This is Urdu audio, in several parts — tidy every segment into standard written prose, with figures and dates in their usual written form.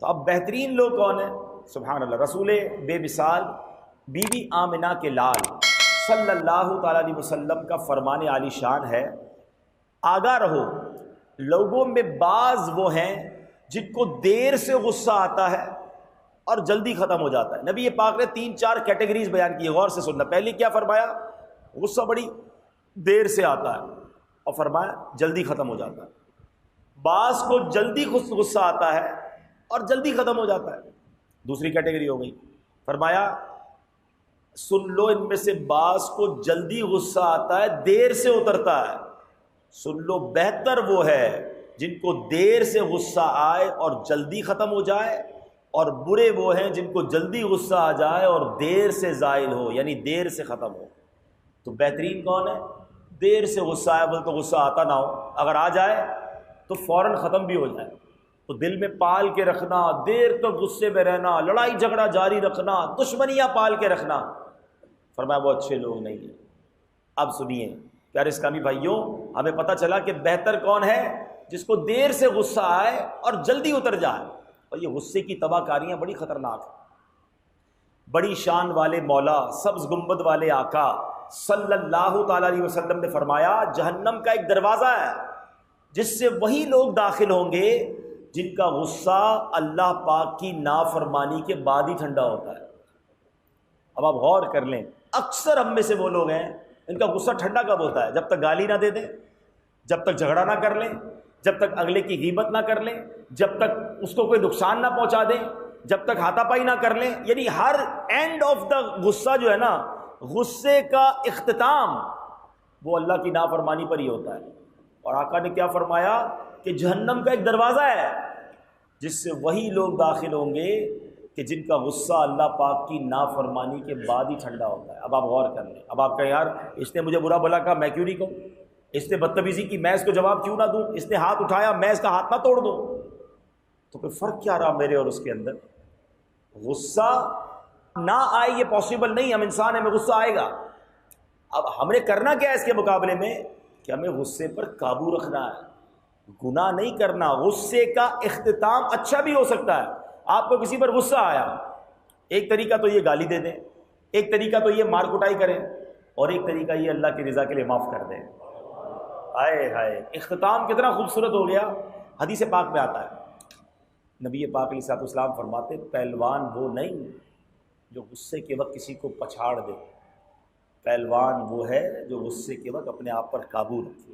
تو اب بہترین لوگ کون ہیں؟ سبحان اللہ، رسول بے مثال بی بی آمنہ کے لال صلی اللہ تعالیٰ علیہ وسلم کا فرمان عالی شان ہے، آگاہ رہو لوگوں میں بعض وہ ہیں جن کو دیر سے غصہ آتا ہے اور جلدی ختم ہو جاتا ہے۔ نبی پاک نے 3-4 کیٹیگریز بیان کی، غور سے سننا۔ پہلی کیا فرمایا؟ غصہ بڑی دیر سے آتا ہے اور فرمایا جلدی ختم ہو جاتا ہے۔ بعض کو جلدی غصہ آتا ہے اور جلدی ختم ہو جاتا ہے، دوسری کیٹیگری ہو گئی۔ فرمایا سن لو ان میں سے بعض کو جلدی غصہ آتا ہے، دیر سے اترتا ہے، سن لو بہتر وہ ہے جن کو دیر سے غصہ آئے اور جلدی ختم ہو جائے، اور برے وہ ہیں جن کو جلدی غصہ آ جائے اور دیر سے زائل ہو، یعنی دیر سے ختم ہو۔ تو بہترین کون ہے؟ دیر سے غصہ آئے، بولے تو غصہ آتا نہ ہو، اگر آ جائے تو فوراً ختم بھی ہو جائے، تو دل میں پال کے رکھنا، دیر تک غصے میں رہنا، لڑائی جھگڑا جاری رکھنا، دشمنیاں پال کے رکھنا، فرمایا وہ اچھے لوگ نہیں ہیں۔ اب سنیے پیارے اسلامی بھائیوں، ہمیں پتہ چلا کہ بہتر کون ہے؟ جس کو دیر سے غصہ آئے اور جلدی اتر جائے۔ اور یہ غصے کی تباہ کاریاں بڑی خطرناک ہیں۔ بڑی شان والے مولا، سبز گنبد والے آقا صلی اللہ تعالیٰ علیہ وسلم نے فرمایا جہنم کا ایک دروازہ ہے جس سے وہی لوگ داخل ہوں گے جن کا غصہ اللہ پاک کی نافرمانی کے بعد ہی ٹھنڈا ہوتا ہے۔ اب آپ غور کر لیں، اکثر ہم میں سے وہ لوگ ہیں ان کا غصہ ٹھنڈا کب ہوتا ہے؟ جب تک گالی نہ دے دیں، جب تک جھگڑا نہ کر لیں، جب تک اگلے کی غیبت نہ کر لیں، جب تک اس کو کوئی نقصان نہ پہنچا دیں، جب تک ہاتھا پائی نہ کر لیں۔ یعنی ہر اینڈ آف دا غصہ جو ہے نا، غصے کا اختتام وہ اللہ کی نافرمانی پر ہی ہوتا ہے۔ اور آقا نے کیا فرمایا کہ جہنم کا ایک دروازہ ہے جس سے وہی لوگ داخل ہوں گے کہ جن کا غصہ اللہ پاک کی نافرمانی کے بعد ہی ٹھنڈا ہوتا ہے۔ اب آپ غور کر لیں، اب آپ کہیں یار اس نے مجھے برا بلا کہا میں کیوں نہیں کہوں، اس نے بدتمیزی کی میں اس کو جواب کیوں نہ دوں، اس نے ہاتھ اٹھایا میں اس کا ہاتھ نہ توڑ دوں، تو کوئی فرق کیا رہا میرے اور اس کے اندر؟ غصہ نہ آئے یہ پاسبل نہیں، ہم انسان ہیں، ہمیں غصہ آئے گا۔ اب ہم نے کرنا کیا ہے اس کے مقابلے میں کہ ہمیں غصے پر قابو رکھنا ہے، گناہ نہیں کرنا۔ غصے کا اختتام اچھا بھی ہو سکتا ہے۔ آپ کو کسی پر غصہ آیا، ایک طریقہ تو یہ گالی دے دیں، ایک طریقہ تو یہ مار کٹائی کریں، اور ایک طریقہ یہ اللہ کی رضا کے لیے معاف کر دیں۔ ہائے ہائے، اختتام کتنا خوبصورت ہو گیا۔ حدیث پاک میں آتا ہے، نبی پاک علیہ الصلوۃ والسلام فرماتے پہلوان وہ نہیں جو غصے کے وقت کسی کو پچھاڑ دے، پہلوان وہ ہے جو غصے کے وقت اپنے آپ پر قابو رکھے۔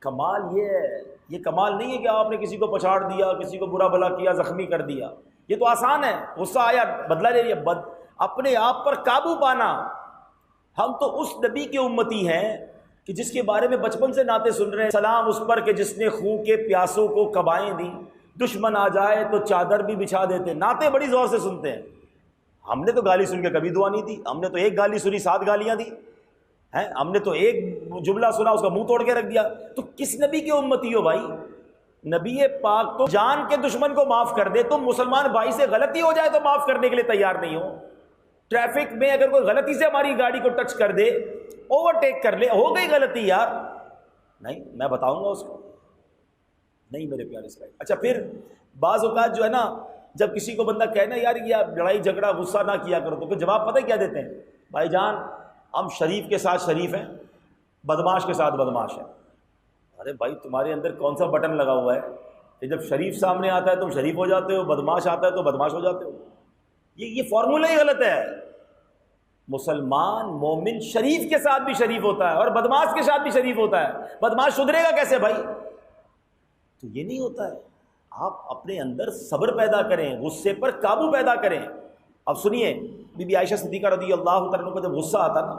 کمال یہ ہے، یہ کمال نہیں ہے کہ آپ نے کسی کو پچھاڑ دیا، کسی کو برا بھلا کیا، زخمی کر دیا، یہ تو آسان ہے، غصہ آیا بدلہ لے لیا، اپنے آپ پر قابو پانا۔ ہم تو اس نبی کے امتی ہیں کہ جس کے بارے میں بچپن سے نعتیں سن رہے ہیں، سلام اس پر کہ جس نے خون کے پیاسوں کو قبائیں دی، دشمن آ جائے تو چادر بھی بچھا دیتے۔ نعتیں بڑی زور سے سنتے ہیں، ہم نے تو گالی سن کے کبھی دعا نہیں دی، ہم نے تو ایک گالی سنی 7 گالیاں دی ہیں، ہم نے تو ایک جملہ سنا اس کا منہ توڑ کے رکھ دیا۔ تو کس نبی کے امتی ہو بھائی؟ نبی پاک تو جان کے دشمن کو معاف کر دے، تم مسلمان بھائی سے غلطی ہو جائے تو معاف کرنے کے لیے تیار نہیں ہو۔ ٹریفک میں اگر کوئی غلطی سے ہماری گاڑی کو ٹچ کر دے، اوورٹیک کر لے، ہو گئی غلطی یار، نہیں میں بتاؤں گا اس کو، نہیں میرے پیارے اسلامی۔ اچھا پھر بعض اوقات جو ہے نا، جب کسی کو بندہ کہے نا یار یہ لڑائی جھگڑا غصہ نہ کیا کرو، تو پھر جواب پتہ کیا دیتے ہیں؟ بھائی جان ہم شریف کے ساتھ شریف ہیں، بدماش کے ساتھ بدماش ہیں۔ ارے بھائی تمہارے اندر کون سا بٹن لگا ہوا ہے کہ جب شریف سامنے آتا ہے تم شریف ہو جاتے ہو، بدماش آتا ہے تو بدماش ہو جاتے ہو؟ یہ فارمولہ ہی غلط ہے۔ مسلمان مومن شریف کے ساتھ بھی شریف ہوتا ہے اور بدماش کے ساتھ بھی شریف ہوتا ہے، بدماش سدھرے گا کیسے بھائی؟ تو یہ نہیں ہوتا ہے۔ آپ اپنے اندر صبر پیدا کریں، غصے پر قابو پیدا کریں۔ اب سنیے بی بی عائشہ صدیقہ رضی اللہ تعالیٰ عنہ کو جب غصہ آتا نا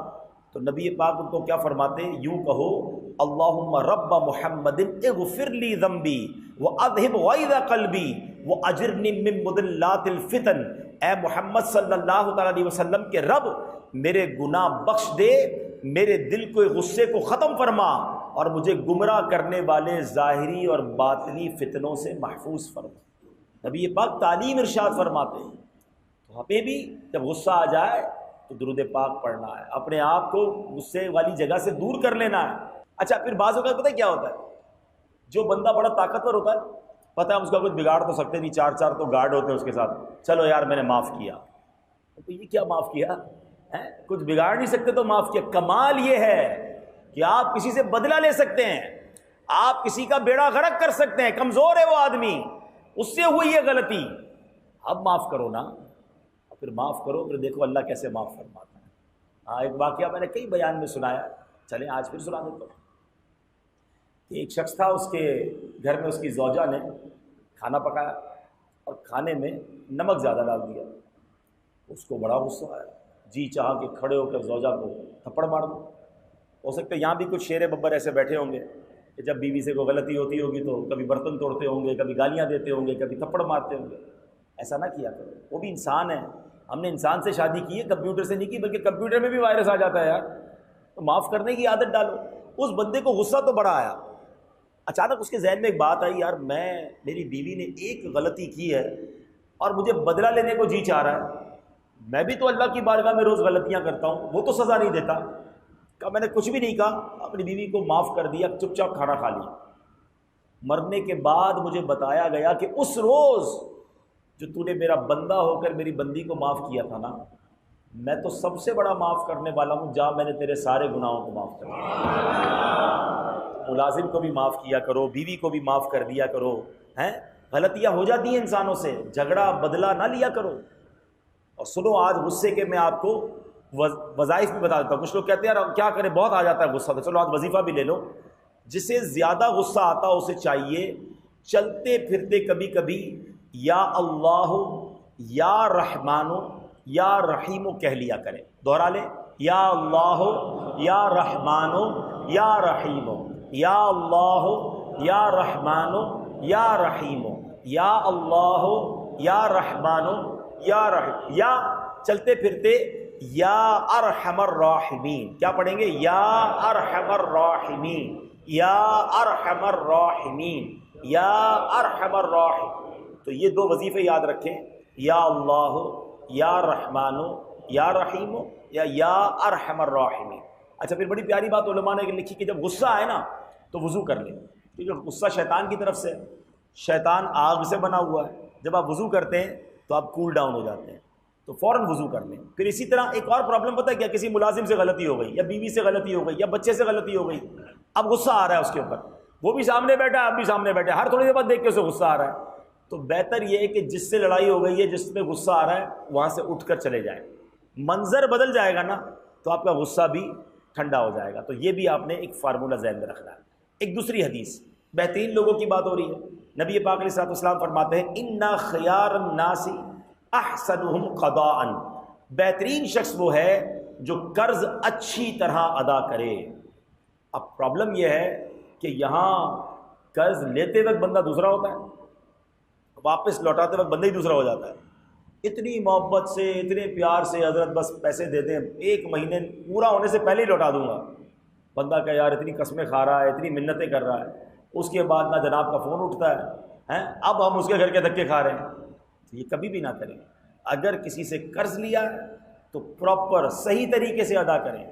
تو نبی پاک ان کو کیا فرماتے؟ یوں کہو اللہم رب محمد اغفر لی ذنبی واذہب غیظ قلبی واجرنی من مضلات الفتن۔ اے محمد صلی اللہ تعالیٰ علیہ وسلم کے رب میرے گناہ بخش دے، میرے دل کو غصے کو ختم فرما، اور مجھے گمراہ کرنے والے ظاہری اور باطنی فتنوں سے محفوظ فرما۔ نبی پاک تعلیم ارشاد فرماتے ہیں۔ تو ہمیں بھی جب غصہ آ جائے تو درود پاک پڑھنا ہے، اپنے آپ کو غصے والی جگہ سے دور کر لینا ہے۔ اچھا پھر بعض اوقات پتہ کیا ہوتا ہے، جو بندہ بڑا طاقتور ہوتا ہے پتہ ہے ہم اس کا کچھ بگاڑ تو سکتے نہیں، 4 تو گارڈ ہوتے ہیں اس کے ساتھ، چلو یار میں نے معاف کیا. تو یہ کیا معاف کیا ہے؟ کچھ بگاڑ نہیں سکتے تو معاف کیا. کمال یہ ہے کہ آپ کسی سے بدلہ لے سکتے ہیں، آپ کسی کا بیڑا غرق کر سکتے ہیں. کمزور ہے وہ آدمی، اس سے ہوئی یہ غلطی، اب معاف کرو نا، پھر معاف کرو، پھر دیکھو اللہ کیسے معاف فرماتا ہے. ہاں ایک واقعہ میں نے کئی بیان میں سنایا، چلیں آج پھر سنا دیتا ہوں. کہ ایک شخص تھا، اس کے گھر میں اس کی زوجہ نے کھانا پکایا اور کھانے میں نمک زیادہ ڈال دیا. اس کو بڑا غصہ آیا، جی چاہا کہ کھڑے ہو کر زوجہ کو تھپڑ مار دو. ہو سکتا ہے یہاں بھی کچھ شیر ببر ایسے بیٹھے ہوں گے کہ جب بیوی سے کوئی غلطی ہوتی ہوگی تو کبھی برتن توڑتے ہوں گے، کبھی گالیاں دیتے ہوں گے، کبھی تھپڑ مارتے ہوں گے. ایسا نہ کیا کرو، وہ بھی انسان ہے. ہم نے انسان سے شادی کی ہے، کمپیوٹر سے نہیں کی، بلکہ کمپیوٹر میں بھی وائرس آ جاتا ہے یار. تو معاف کرنے کی عادت ڈالو. اس بندے کو غصہ تو بڑا آیا. اچانک اس کے ذہن میں ایک بات آئی، یار میری بیوی نے ایک غلطی کی ہے اور مجھے بدلہ لینے کو جی چاہ رہا ہے. میں بھی تو اللہ کی بارگاہ میں روز غلطیاں کرتا ہوں، وہ تو سزا نہیں دیتا. کہا میں نے کچھ بھی نہیں کہا، اپنی بیوی کو معاف کر دیا، چپ چاپ کھانا کھا لیا. مرنے کے بعد مجھے بتایا گیا کہ اس روز جو تو نے میرا بندہ ہو کر میری بندی کو معاف کیا تھا نا، میں تو سب سے بڑا معاف کرنے والا ہوں. جا میں نے تیرے سارے گناہوں کو معاف کر دیا. ملازم کو بھی معاف کیا کرو، بیوی کو بھی معاف کر دیا کرو. غلطیاں ہو جاتی ہیں انسانوں سے، جھگڑا بدلہ نہ لیا کرو. اور سنو آج غصے کے میں آپ کو وظائف بھی بتا دیتا ہوں. کچھ لوگ کہتے ہیں یار کیا کریں بہت آ جاتا ہے غصہ، تو چلو آج وظیفہ بھی لے لو. جسے زیادہ غصہ آتا اسے چاہیے چلتے پھرتے کبھی کبھی یا اللہ یا رحمان یا رحیم کہہ لیا کرے. دوہرا لے، یا اللہ یا رحمان یا رحیم، یا اللہ یا رحمان یا رحیم، یا اللہ یا رحمان یا رحیم، یا چلتے پھرتے یا ارحم الراحمین. کیا پڑھیں گے؟ یا ارحم الراحمین، یا ارحم الراحمین، یا ارحم الراحمین. تو یہ دو وظیفے یاد رکھیں، یا اللہ یا رحمان یا رحیم یا ارحم الراحمین. اچھا پھر بڑی پیاری بات علماء نے لکھی کہ جب غصہ آئے نا تو وضو کر لیں، کیونکہ غصہ شیطان کی طرف سے، شیطان آگ سے بنا ہوا ہے. جب آپ وضو کرتے ہیں تو آپ کول ڈاؤن ہو جاتے ہیں، تو فوراً وضو کر لیں. پھر اسی طرح ایک اور پرابلم پتہ ہے کیا؟ کسی ملازم سے غلطی ہو گئی، یا بیوی سے غلطی ہو گئی، یا بچے سے غلطی ہو گئی. اب غصہ آ رہا ہے اس کے اوپر، وہ بھی سامنے بیٹھا ہے، آپ بھی سامنے بیٹھے، ہر تھوڑی دیر بعد دیکھ کے اسے غصہ آ رہا ہے. تو بہتر یہ ہے کہ جس سے لڑائی ہو گئی ہے، جس میں غصہ آ رہا ہے، وہاں سے اٹھ کر چلے جائیں. منظر بدل جائے گا نا تو آپ کا غصہ بھی ٹھنڈا ہو جائے گا. تو یہ بھی آپ نے ایک فارمولہ ذہن میں رکھنا ہے. ایک دوسری حدیث، بہترین لوگوں کی بات ہو رہی ہے. نبی پاک علیہ الصلوۃ والسلام فرماتے ہیں اِنَّ خِيَارَ النَّاسِ احسنهم قضاءً. بہترین شخص وہ ہے جو قرض اچھی طرح ادا کرے. اب پرابلم یہ ہے کہ یہاں قرض لیتے وقت بندہ دوسرا ہوتا ہے، واپس لوٹاتے وقت بندہ ہی دوسرا ہو جاتا ہے. اتنی محبت سے، اتنے پیار سے، حضرت بس پیسے دے دیں، 1 مہینے پورا ہونے سے پہلے ہی لوٹا دوں گا. بندہ کہ یار اتنی قسمیں کھا رہا ہے، اتنی منتیں کر رہا ہے، اس کے بعد نہ جناب کا فون اٹھتا ہے، اب ہم اس کے گھر کے دھکے کھا رہے ہیں. تو یہ کبھی بھی نہ کریں. اگر کسی سے قرض لیا ہے تو پراپر صحیح طریقے سے ادا کریں.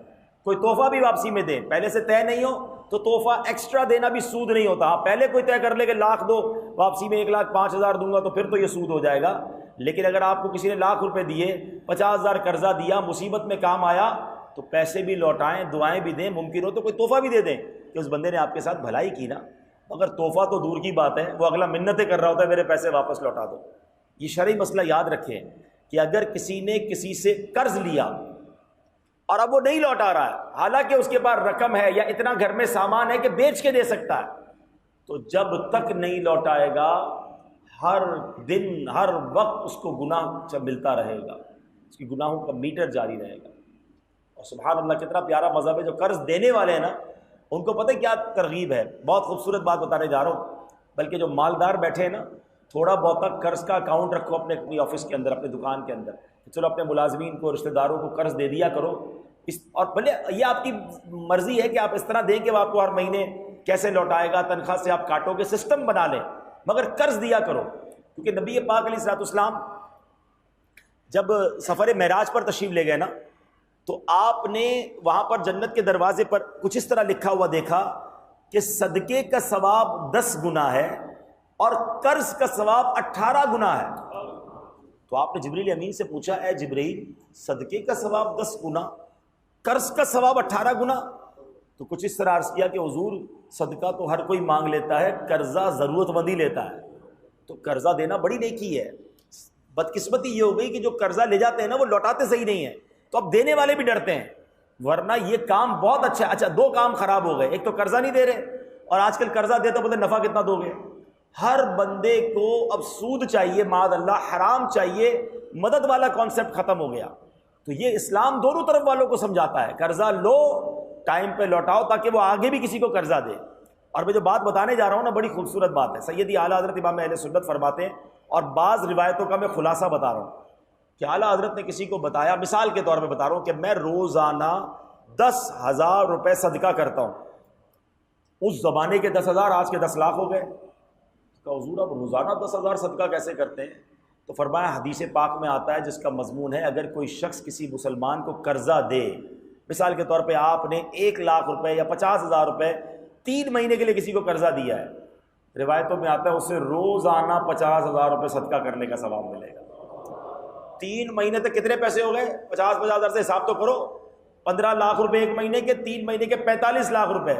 کوئی تحفہ بھی واپسی میں دیں، پہلے سے طے نہیں ہو تو تحفہ ایکسٹرا دینا بھی سود نہیں ہوتا. ہاں پہلے کوئی طے کر لے کہ 1,00,000 دو، واپسی میں 1,05,000 دوں گا، تو پھر تو یہ سود ہو جائے گا. لیکن اگر آپ کو کسی نے 1,00,000 روپے دیے، 50,000 قرضہ دیا، مصیبت میں کام آیا، تو پیسے بھی لوٹائیں، دعائیں بھی دیں، ممکن ہو تو کوئی تحفہ بھی دے دیں کہ اس بندے نے آپ کے ساتھ بھلائی کی نا. اگر تحفہ تو دور کی بات ہے، وہ اگلا منتیں کر رہا ہوتا ہے میرے پیسے واپس لوٹا دو. یہ شرعی مسئلہ یاد رکھیں کہ اگر کسی نے کسی سے قرض لیا اور اب وہ نہیں لوٹا رہا ہے، حالانکہ اس کے پاس رقم ہے یا اتنا گھر میں سامان ہے کہ بیچ کے دے سکتا ہے، تو جب تک نہیں لوٹائے گا ہر دن ہر وقت اس کو گناہ ملتا رہے گا، اس کی گناہوں کا میٹر جاری رہے گا. اور سبحان اللہ کتنا پیارا مذہب ہے. جو قرض دینے والے ہیں نا ان کو پتہ ہے کیا ترغیب ہے؟ بہت خوبصورت بات بتانے جا رہا ہوں. بلکہ جو مالدار بیٹھے ہیں نا، تھوڑا بہت قرض کا اکاؤنٹ رکھو اپنے آفس کے اندر، اپنے دکان کے اندر. چلو اپنے ملازمین کو، رشتہ داروں کو قرض دے دیا کرو. اور بھلے یہ آپ کی مرضی ہے کہ آپ اس طرح دیں کہ وہ آپ کو ہر مہینے کیسے لوٹائے گا، تنخواہ سے آپ کاٹو گے، سسٹم بنا لیں، مگر قرض دیا کرو. کیونکہ نبی پاک علیہ الصلوۃ والسلام جب سفر معراج پر تشریف لے گئے نا، تو آپ نے وہاں پر جنت کے دروازے پر کچھ اس طرح لکھا ہوا دیکھا کہ صدقے کا ثواب 10 گنا ہے اور قرض کا ثواب 18 گنا ہے۔ تو آپ نے جبریل امین سے پوچھا، اے جبریل صدقے کا ثواب 10 گنا، قرض کا ثواب 18 گنا؟ تو کچھ اس طرح عرض کیا کہ حضور صدقہ تو ہر کوئی مانگ لیتا ہے، قرضہ ضرورت مندی لیتا ہے، تو قرضہ دینا بڑی نیکی ہے۔ بدقسمتی یہ ہو گئی کہ جو قرضہ لے جاتے ہیں نا وہ لوٹاتے صحیح نہیں ہیں، تو اب دینے والے بھی ڈرتے ہیں، ورنہ یہ کام بہت اچھا ہے۔ اچھا 2 کام خراب ہو گئے، ایک تو قرضہ نہیں دے رہے، اور آج کل قرضہ دیتا بولتے نفع کتنا دو گے۔ ہر بندے کو اب سود چاہیے، معاذ اللہ حرام چاہیے، مدد والا کانسیپٹ ختم ہو گیا۔ تو یہ اسلام دونوں طرف والوں کو سمجھاتا ہے، قرضہ لو ٹائم پہ لوٹاؤ تاکہ وہ آگے بھی کسی کو قرضہ دے۔ اور میں جو بات بتانے جا رہا ہوں نا بڑی خوبصورت بات ہے، سیدی اعلیٰ حضرت امام اہل سنت فرماتے ہیں، اور بعض روایتوں کا میں خلاصہ بتا رہا ہوں کہ اعلیٰ حضرت نے کسی کو بتایا، مثال کے طور پہ بتا رہا ہوں کہ میں روزانہ 10,000 روپے صدقہ کرتا ہوں۔ اس زمانے کے 10,000 آج کے 10 لاکھ ہو گئے۔ کہ حضور اب روزانہ 10,000 صدقہ کیسے کرتے ہیں؟ تو فرمایا حدیث پاک میں آتا ہے جس کا مضمون ہے اگر کوئی شخص کسی مسلمان کو قرضہ دے، مثال کے طور پہ آپ نے 1 لاکھ روپے یا 50,000 روپے 3 مہینے کے لیے کسی کو قرضہ دیا ہے، روایتوں میں آتا ہے اسے روزانہ 50,000 روپے صدقہ کرنے کا ثواب ملے گا۔ 3 مہینے تک کتنے پیسے ہو گئے؟ 50,000 سے حساب تو کرو، 15 لاکھ روپے 1 مہینے کے، 3 مہینے کے 45 لاکھ روپے،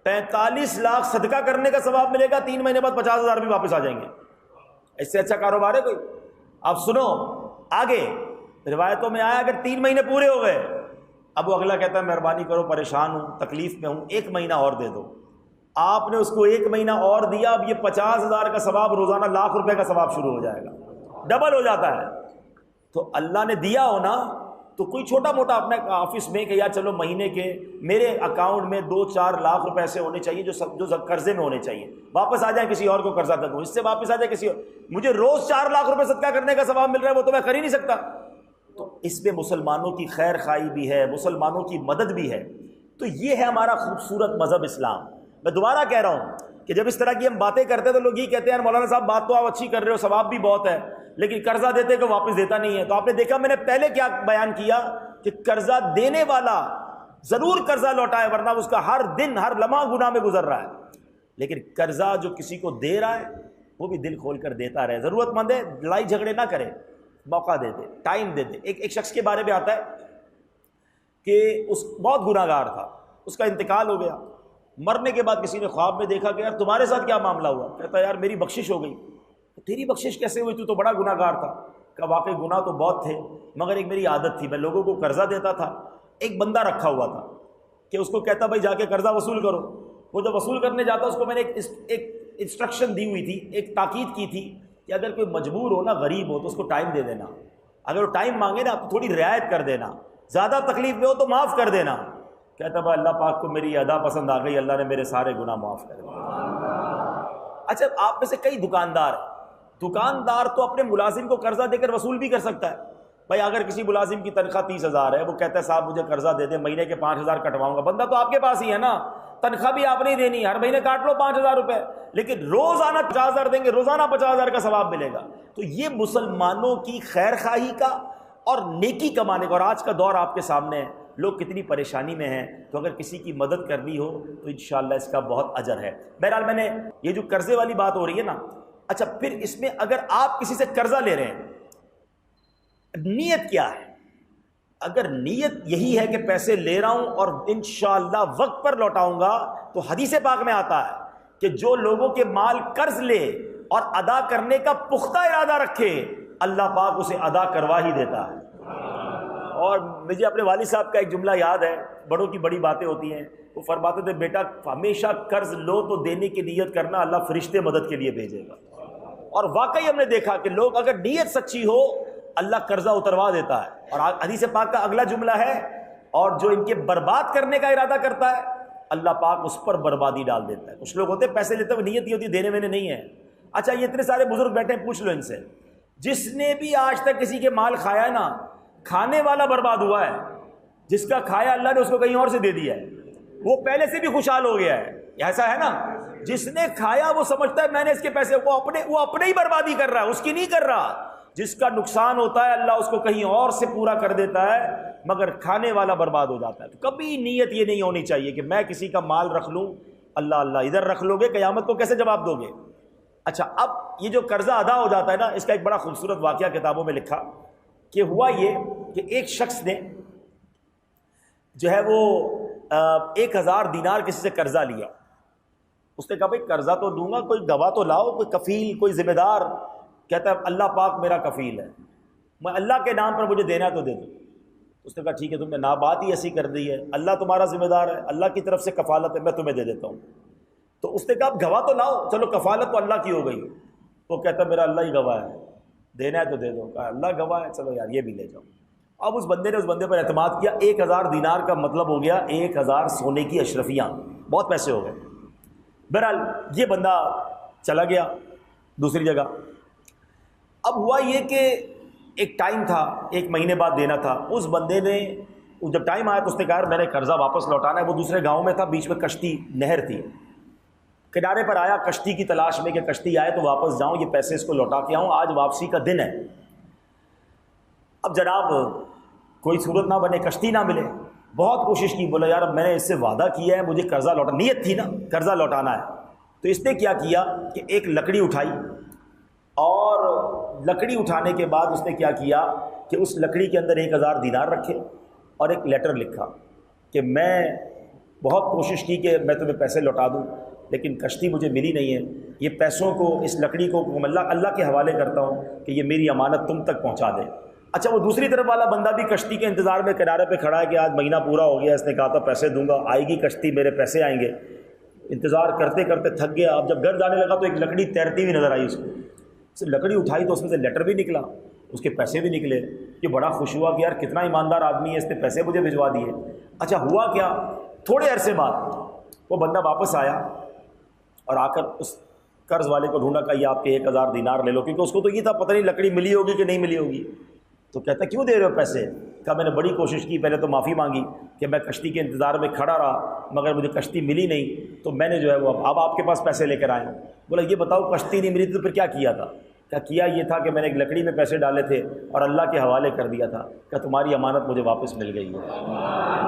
45 لاکھ صدقہ کرنے کا ثواب ملے گا، 3 مہینے بعد 50,000 بھی واپس آ جائیں گے۔ اس سے اچھا کاروبار ہے کوئی؟ اب سنو آگے، روایتوں میں آیا اگر 3 مہینے پورے ہو گئے، اب وہ اگلا کہتا ہے مہربانی کرو پریشان ہوں تکلیف میں ہوں 1 مہینہ اور دے دو، آپ نے اس کو 1 مہینہ اور دیا، اب یہ 50,000 کا ثواب روزانہ 1,00,000 روپے کا ثواب شروع ہو جائے گا، ڈبل ہو جاتا ہے۔ تو اللہ نے دیا ہو نا، تو کوئی چھوٹا موٹا اپنے آفس میں کہ یا چلو مہینے کے میرے اکاؤنٹ میں 2-4 لاکھ روپے ایسے ہونے چاہیے جو قرضے میں ہونے چاہیے، واپس آ جائیں کسی اور کو قرضہ دوں، اس سے واپس آ جائے کسی اور، مجھے روز 4 لاکھ روپے صدقہ کرنے کا ثواب مل رہا ہے، وہ تو میں کر ہی نہیں سکتا۔ تو اس میں مسلمانوں کی خیر خواہی بھی ہے، مسلمانوں کی مدد بھی ہے۔ تو یہ ہے ہمارا خوبصورت مذہب اسلام۔ میں دوبارہ کہہ رہا ہوں کہ جب اس طرح کی ہم باتیں کرتے ہیں تو لوگ یہ کہتے ہیں یار مولانا صاحب بات تو آپ اچھی کر رہے ہو، ثواب بھی بہت ہے، لیکن قرضہ دیتے کہ واپس دیتا نہیں ہے۔ تو آپ نے دیکھا میں نے پہلے کیا بیان کیا کہ قرضہ دینے والا ضرور قرضہ لوٹائے، ورنہ اس کا ہر دن ہر لمحہ گناہ میں گزر رہا ہے، لیکن قرضہ جو کسی کو دے رہا ہے وہ بھی دل کھول کر دیتا رہے، ضرورت مند ہے لڑائی جھگڑے نہ کرے، موقع دے دے، ٹائم دے دے۔ ایک شخص کے بارے میں آتا ہے کہ اس بہت گناہ گار تھا، اس کا انتقال ہو گیا، مرنے کے بعد کسی نے خواب میں دیکھا کہ یار تمہارے ساتھ کیا معاملہ ہوا؟ کہتا یار میری بخشش ہو گئی۔ تیری بخشش کیسے ہوئی؟ تو بڑا گناہ گار تھا۔ کہ واقعی گناہ تو بہت تھے، مگر ایک میری عادت تھی، میں لوگوں کو قرضہ دیتا تھا، ایک بندہ رکھا ہوا تھا کہ اس کو کہتا بھائی جا کے قرضہ وصول کرو، وہ جب وصول کرنے جاتا اس کو میں نے ایک انسٹرکشن دی ہوئی تھی، ایک تاکید کی تھی کہ اگر کوئی مجبور ہو نا، غریب ہو، تو اس کو ٹائم دے دینا، اگر وہ ٹائم مانگے نا تو تھوڑی رعایت کر دینا، زیادہ تکلیف میں ہو تو معاف کر دینا۔ کہتا بھائی اللہ پاک کو میری ادا پسند آ گئی، اللہ نے میرے سارے گناہ معاف کر دیے۔ اچھا آپ میں سے کئی دکاندار تو اپنے ملازم کو قرضہ دے کر وصول بھی کر سکتا ہے۔ بھائی اگر کسی ملازم کی تنخواہ 30,000 ہے، وہ کہتا ہے صاحب مجھے قرضہ دے دیں، مہینے کے 5,000 کٹواؤں گا، بندہ تو آپ کے پاس ہی ہے نا، تنخواہ بھی آپ نے دینی، ہر مہینے کاٹ لو 5,000 روپے، لیکن روزانہ 50,000 دیں گے، روزانہ 50,000 کا ثواب ملے گا۔ تو یہ مسلمانوں کی خیر خواہی کا اور نیکی کمانے کا، اور آج کا دور آپ کے سامنے ہے، لوگ کتنی پریشانی میں ہیں، تو اگر کسی کی مدد کرنی ہو تو انشاءاللہ اس کا بہت اجر ہے۔ بہرحال میں نے یہ جو قرضے والی بات ہو رہی ہے نا، اچھا پھر اس میں اگر آپ کسی سے قرضہ لے رہے ہیں، نیت کیا ہے؟ اگر نیت یہی ہے کہ پیسے لے رہا ہوں اور انشاءاللہ وقت پر لوٹاؤں گا، تو حدیث پاک میں آتا ہے کہ جو لوگوں کے مال قرض لے اور ادا کرنے کا پختہ ارادہ رکھے، اللہ پاک اسے ادا کروا ہی دیتا ہے۔ اور مجھے اپنے والد صاحب کا ایک جملہ یاد ہے، بڑوں کی بڑی باتیں ہوتی ہیں، وہ فرماتے تھے بیٹا ہمیشہ قرض لو تو دینے کی نیت کرنا، اللہ فرشتے مدد کے لیے بھیجے گا۔ اور واقعی ہم نے دیکھا کہ لوگ اگر نیت سچی ہو اللہ قرضہ اتروا دیتا ہے۔ اور حدیث پاک کا اگلا جملہ ہے، اور جو ان کے برباد کرنے کا ارادہ کرتا ہے اللہ پاک اس پر بربادی ڈال دیتا ہے۔ کچھ لوگ ہوتے ہیں پیسے لیتے ہوئے نیت ہی ہوتی دینے میں نہیں ہے۔ اچھا یہ اتنے سارے بزرگ بیٹھے ہیں، پوچھ لو ان سے، جس نے بھی آج تک کسی کے مال کھایا ہے نا، کھانے والا برباد ہوا ہے، جس کا کھایا اللہ نے اس کو کہیں اور سے دے دیا ہے، وہ پہلے سے بھی خوشحال ہو گیا ہے۔ ایسا ہے نا، جس نے کھایا وہ سمجھتا ہے میں نے اس کے پیسے، وہ اپنے ہی بربادی کر رہا ہے، اس کی نہیں کر رہا۔ جس کا نقصان ہوتا ہے اللہ اس کو کہیں اور سے پورا کر دیتا ہے، مگر کھانے والا برباد ہو جاتا ہے۔ تو کبھی نیت یہ نہیں ہونی چاہیے کہ میں کسی کا مال رکھ لوں، اللہ اللہ ادھر رکھ لو گے، قیامت کو کیسے جواب دو گے؟ اچھا، اب یہ جو قرضہ ادا ہو جاتا ہے نا، اس کا ایک بڑا خوبصورت واقعہ کتابوں میں لکھا کہ ہوا یہ کہ ایک شخص نے جو ہے وہ 1000 دینار کسی سے قرضہ لیا. اس نے کہا بھائی قرضہ تو دوں گا، کوئی گواہ تو لاؤ، کوئی کفیل، کوئی ذمہ دار. کہتا ہے اللہ پاک میرا کفیل ہے، میں اللہ کے نام پر مجھے دینا تو دے دو. اس نے کہا ٹھیک ہے، تم نے بات ہی ایسی کر دی ہے، اللہ تمہارا ذمہ دار ہے، اللہ کی طرف سے کفالت ہے، میں تمہیں دے دیتا ہوں. تو اس نے کہا اب گواہ تو لاؤ. چلو کفالت تو اللہ کی ہو گئی. وہ کہتا ہے میرا اللہ ہی گواہ ہے، دینا ہے تو دے دو. کہا اللہ گواہ ہے، چلو یار یہ بھی لے جاؤ. اب اس بندے نے اس بندے پر اعتماد کیا. 1000 دینار کا مطلب ہو گیا 1000 سونے کی اشرفیاں، بہت پیسے ہو گئے. بہرحال یہ بندہ چلا گیا دوسری جگہ. اب ہوا یہ کہ ایک ٹائم تھا، 1 مہینے بعد دینا تھا. اس بندے نے جب ٹائم آیا تو اس نے کہا میں نے قرضہ واپس لوٹانا ہے. وہ دوسرے گاؤں میں تھا، بیچ میں کشتی نہر تھی، کنارے پر آیا کشتی کی تلاش میں کہ کشتی آئے تو واپس جاؤں، یہ پیسے اس کو لوٹا کے آؤں، آج واپسی کا دن ہے. اب جناب کوئی صورت نہ بنے، کشتی نہ ملے. بہت کوشش کی، بولا یار میں نے اس سے وعدہ کیا ہے، مجھے قرضہ لوٹا، نیت تھی نا قرضہ لوٹانا ہے. تو اس نے کیا کیا کہ ایک لکڑی اٹھائی، اور لکڑی اٹھانے کے بعد اس نے کیا کیا کہ اس لکڑی کے اندر 1000 دینار رکھے اور ایک لیٹر لکھا کہ میں بہت کوشش کی کہ میں تمہیں پیسے لوٹا دوں، لیکن کشتی مجھے ملی نہیں ہے. یہ پیسوں کو، اس لکڑی کو اللہ کے حوالے کرتا ہوں کہ یہ میری امانت تم تک پہنچا دے. اچھا، وہ دوسری طرف والا بندہ بھی کشتی کے انتظار میں کنارے پہ کھڑا ہے کہ آج مہینہ پورا ہو گیا، اس نے کہا تھا پیسے دوں گا، آئے گی کشتی، میرے پیسے آئیں گے. انتظار کرتے کرتے تھک گیا. اب جب گھر جانے لگا تو ایک لکڑی تیرتی ہوئی نظر آئی اس کو. اس نے لکڑی اٹھائی تو اس میں سے لیٹر بھی نکلا، اس کے پیسے بھی نکلے. یہ بڑا خوش ہوا کہ یار کتنا ایماندار آدمی ہے، اس نے پیسے مجھے بھجوا دیے. اچھا ہوا کیا، تھوڑے عرصے بعد وہ بندہ واپس آیا اور آ کر اس قرض والے کو ڈھونڈا کہ یہ آپ کے 1000 دینار لے لو، کیونکہ اس کو تو یہ تھا پتہ نہیں لکڑی ملی ہوگی کہ نہیں ملی ہوگی. تو کہتا کیوں دے رہے ہو پیسے؟ کہا میں نے بڑی کوشش کی، پہلے تو معافی مانگی کہ میں کشتی کے انتظار میں کھڑا رہا مگر مجھے کشتی ملی نہیں، تو میں نے جو ہے وہ اب آپ کے پاس پیسے لے کر آیا ہوں. بولا یہ بتاؤ کشتی نہیں ملی تو پھر کیا کیا تھا؟ کیا یہ تھا کہ میں نے ایک لکڑی میں پیسے ڈالے تھے اور اللہ کے حوالے کر دیا تھا. کہ تمہاری امانت مجھے واپس مل گئی ہے،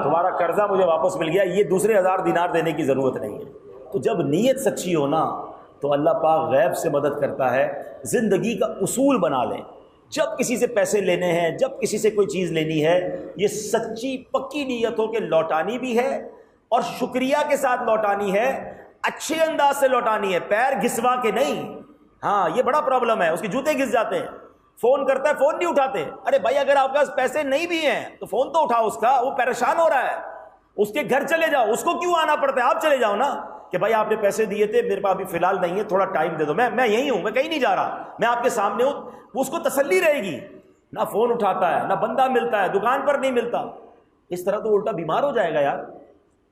تمہارا قرضہ مجھے واپس مل گیا، یہ دوسرے 1000 دینار دینے کی ضرورت نہیں ہے. تو جب نیت سچی ہو نا تو اللہ پاک غیب سے مدد کرتا ہے. زندگی کا اصول بنا لیں، جب کسی سے پیسے لینے ہیں، جب کسی سے کوئی چیز لینی ہے، یہ سچی پکی نیت ہو کہ لوٹانی بھی ہے اور شکریہ کے ساتھ لوٹانی ہے، اچھے انداز سے لوٹانی ہے، پیر گھسوا کے نہیں. ہاں یہ بڑا پرابلم ہے، اس کے جوتے گھس جاتے ہیں. فون کرتا ہے، فون نہیں اٹھاتے. ارے بھائی اگر آپ کے پاس پیسے نہیں بھی ہیں تو فون تو اٹھاؤ اس کا، وہ پریشان ہو رہا ہے. اس کے گھر چلے جاؤ، اس کو کیوں آنا پڑتا ہے؟ آپ چلے جاؤ نا کہ بھائی آپ نے پیسے دیے تھے، میرے پاس ابھی فی الحال نہیں ہے، تھوڑا ٹائم دے دو، میں یہی ہوں، میں کہیں نہیں جا رہا، میں آپ کے سامنے ہوں. اس کو تسلی رہے گی. نہ فون اٹھاتا ہے، نہ بندہ ملتا ہے، دکان پر نہیں ملتا. اس طرح تو الٹا بیمار ہو جائے گا یار.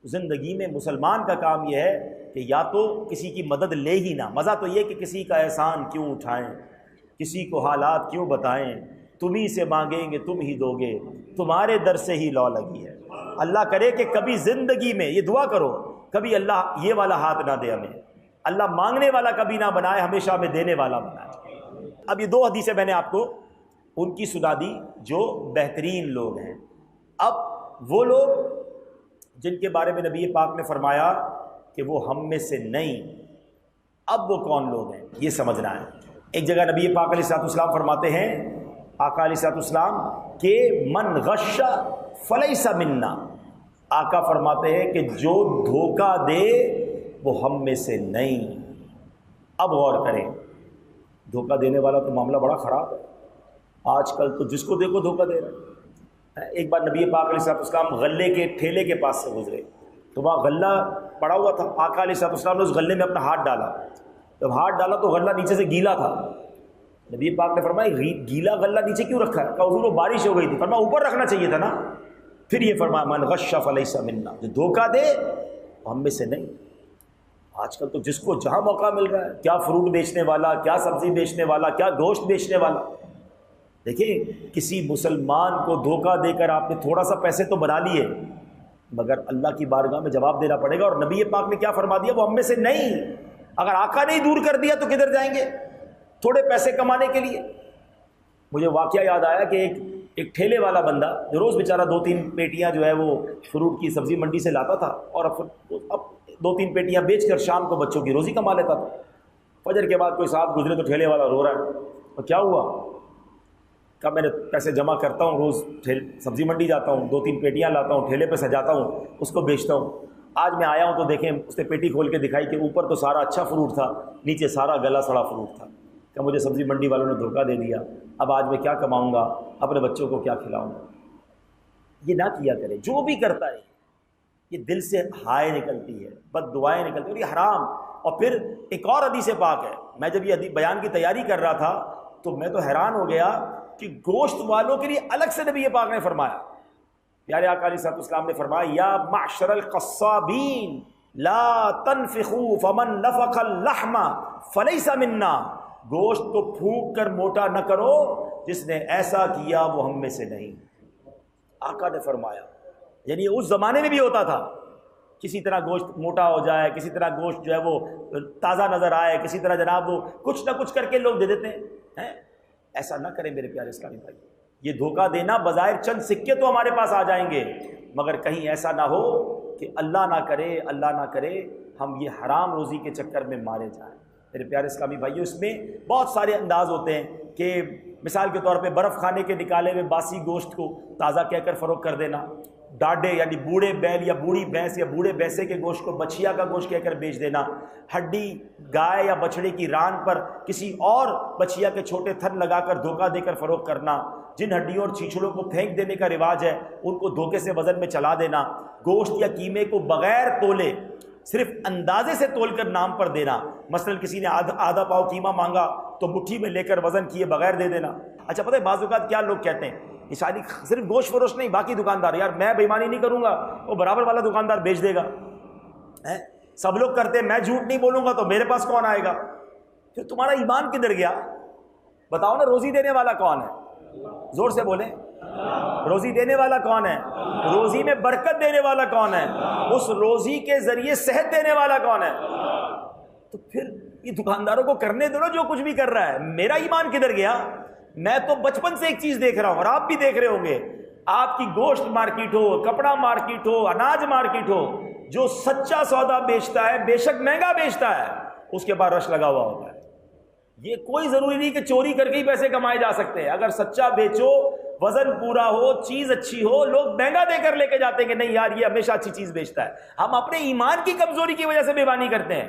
زندگی میں مسلمان کا کام یہ ہے کہ یا تو کسی کی مدد لے ہی نہ. مزہ تو یہ کہ کسی کا احسان کیوں اٹھائیں، کسی کو حالات کیوں بتائیں، تمہیں سے مانگیں گے تم ہی دو گے، تمہارے در سے ہی لو لگی ہے. اللہ کرے کہ کبھی زندگی میں یہ دعا کرو، کبھی اللہ یہ والا ہاتھ نہ دے ہمیں، اللہ مانگنے والا کبھی نہ بنائے، ہمیشہ ہمیں دینے والا بنائے. اب یہ 2 حدیثیں میں نے آپ کو ان کی سنا دی جو بہترین لوگ ہیں. اب وہ لوگ جن کے بارے میں نبی پاک نے فرمایا کہ وہ ہم میں سے نہیں، اب وہ کون لوگ ہیں یہ سمجھنا ہے. ایک جگہ نبی پاک علیہ الصلوۃ والسلام فرماتے ہیں، آقا علیہ الصلوۃ والسلام کہ من غش فلیس منا. آقا فرماتے ہیں کہ جو دھوکہ دے وہ ہم میں سے نہیں. اب غور کریں، دھوکہ دینے والا تو معاملہ بڑا خراب ہے. آج کل تو جس کو دیکھو دھوکہ دے رہا ہے. ایک بار نبی پاک علیہ الصلوۃ والسلام غلے کے ٹھیلے کے پاس سے گزرے تو وہاں غلہ پڑا ہوا تھا. آقا علیہ الصلوۃ والسلام نے اس غلے میں اپنا ہاتھ ڈالا. جب ہاتھ ڈالا تو غلہ نیچے سے گیلا تھا. نبی پاک نے فرمایا گیلا غلہ نیچے کیوں رکھا ہے؟ کہا حضور وہ بارش ہو گئی تھی. فرمایا اوپر رکھنا چاہیے تھا نا. پھر یہ فرمایا من غش فلیس منا، جو دھوکہ دے وہ ہم میں سے نہیں. آج کل تو جس کو جہاں موقع مل رہا ہے، کیا فروٹ بیچنے والا، کیا سبزی بیچنے والا، کیا گوشت بیچنے والا. دیکھیں کسی مسلمان کو دھوکہ دے کر آپ نے تھوڑا سا پیسے تو بنا لیے، مگر اللہ کی بارگاہ میں جواب دینا پڑے گا. اور نبی پاک نے کیا فرما دیا؟ وہ ہم میں سے نہیں. اگر آقا نے دور کر دیا تو کدھر جائیں گے تھوڑے پیسے کمانے کے لیے. مجھے واقعہ یاد آیا کہ ایک ٹھیلے والا بندہ جو روز بیچارہ 2-3 پیٹیاں جو ہے وہ فروٹ کی سبزی منڈی سے لاتا تھا اور اب 2-3 پیٹیاں بیچ کر شام کو بچوں کی روزی کما لیتا تھا. فجر کے بعد کوئی صاحب گزرے تو ٹھیلے والا رو رہا ہے، اور کیا ہوا؟ کب میں نے پیسے جمع کرتا ہوں، روز سبزی منڈی جاتا ہوں، 2-3 پیٹیاں لاتا ہوں، ٹھیلے پہ سجاتا ہوں، اس کو بیچتا ہوں۔ آج میں آیا ہوں تو دیکھیں اس نے پیٹی کھول کے دکھائی کہ اوپر تو سارا اچھا فروٹ تھا، نیچے سارا گلا سڑا فروٹ تھا، کہ مجھے سبزی منڈی والوں نے دھوکہ دے دیا، اب آج میں کیا کماؤں گا، اپنے بچوں کو کیا کھلاؤں گا؟ یہ نہ کیا کرے۔ جو بھی کرتا ہے یہ دل سے ہائے نکلتی ہے، بد دعائیں نکلتی ہیں، اور یہ حرام۔ اور پھر ایک اور حدیث پاک ہے، میں جب یہ بیان کی تیاری کر رہا تھا تو میں تو حیران ہو گیا کہ گوشت والوں کے لیے الگ سے نبی پاک نے فرمایا، پیارے آقا علیہ الصلوۃ والسلام نے فرمایا، یا معشر القصابین لا تنفخوا فمن نفخ اللحم فلیس منا، گوشت کو پھونک کر موٹا نہ کرو، جس نے ایسا کیا وہ ہم میں سے نہیں۔ آقا نے فرمایا، یعنی اس زمانے میں بھی ہوتا تھا، کسی طرح گوشت موٹا ہو جائے، کسی طرح گوشت جو ہے وہ تازہ نظر آئے، کسی طرح جناب وہ کچھ نہ کچھ کر کے لوگ دے دیتے ہیں۔ ایسا نہ کریں میرے پیارے اسلامی بھائی، یہ دھوکہ دینا، بظاہر چند سکے تو ہمارے پاس آ جائیں گے، مگر کہیں ایسا نہ ہو کہ اللہ نہ کرے ہم یہ حرام روزی کے چکر میں مارے جائیں۔ میرے پیارے اسلامی بھائیو، اس میں بہت سارے انداز ہوتے ہیں کہ مثال کے طور پہ برف کھانے کے نکالے ہوئے باسی گوشت کو تازہ کہہ کر فروخت کر دینا، ڈاڈے یعنی بوڑھے بیل یا بوڑھی بھینس یا بوڑھے بھینسے کے گوشت کو بچھیا کا گوشت کہہ کر بیچ دینا، ہڈی گائے یا بچڑے کی ران پر کسی اور بچھیا کے چھوٹے تھن لگا کر دھوکہ دے کر فروخت کرنا، جن ہڈیوں اور چھیچڑوں کو پھینک دینے کا رواج ہے ان کو دھوکے سے وزن میں چلا دینا، گوشت یا قیمے کو بغیر تولے صرف اندازے سے تول کر نام پر دینا، مثلا کسی نے آدھا پاؤ قیمہ مانگا تو مٹھی میں لے کر وزن کیے بغیر دے دینا۔ اچھا پتہ ہے بعض اوقات کیا لوگ کہتے ہیں، یہ شاید صرف گوشت فروش نہیں، باقی دکاندار، یار میں بے ایمانی نہیں کروں گا، وہ برابر والا دکاندار بیچ دے گا، سب لوگ کرتے ہیں، میں جھوٹ نہیں بولوں گا تو میرے پاس کون آئے گا؟ پھر تمہارا ایمان کدھر گیا؟ بتاؤ نا، روزی دینے والا کون ہے؟ زور سے بولیں، روزی دینے والا کون ہے؟ روزی میں برکت دینے والا کون ہے؟ اس روزی کے ذریعے صحت دینے والا کون ہے؟ تو پھر یہ دکانداروں کو کرنے دو نا جو کچھ بھی کر رہا ہے، میرا ایمان کدھر گیا؟ میں تو بچپن سے ایک چیز دیکھ رہا ہوں، اور آپ بھی دیکھ رہے ہوں گے، آپ کی گوشت مارکیٹ ہو، کپڑا مارکیٹ ہو، اناج مارکیٹ ہو، جو سچا سودا بیچتا ہے بے شک مہنگا بیچتا ہے، اس کے بعد رش لگا ہوا ہوتا ہے۔ یہ کوئی ضروری نہیں کہ چوری کر کے ہی پیسے کمائے جا سکتے ہیں، اگر سچا بیچو، وزن پورا ہو، چیز اچھی ہو، لوگ مہنگا دے کر لے کے جاتے ہیں کہ نہیں یار یہ ہمیشہ اچھی چیز بیچتا ہے۔ ہم اپنے ایمان کی کمزوری کی وجہ سے بے ایمانی کرتے ہیں۔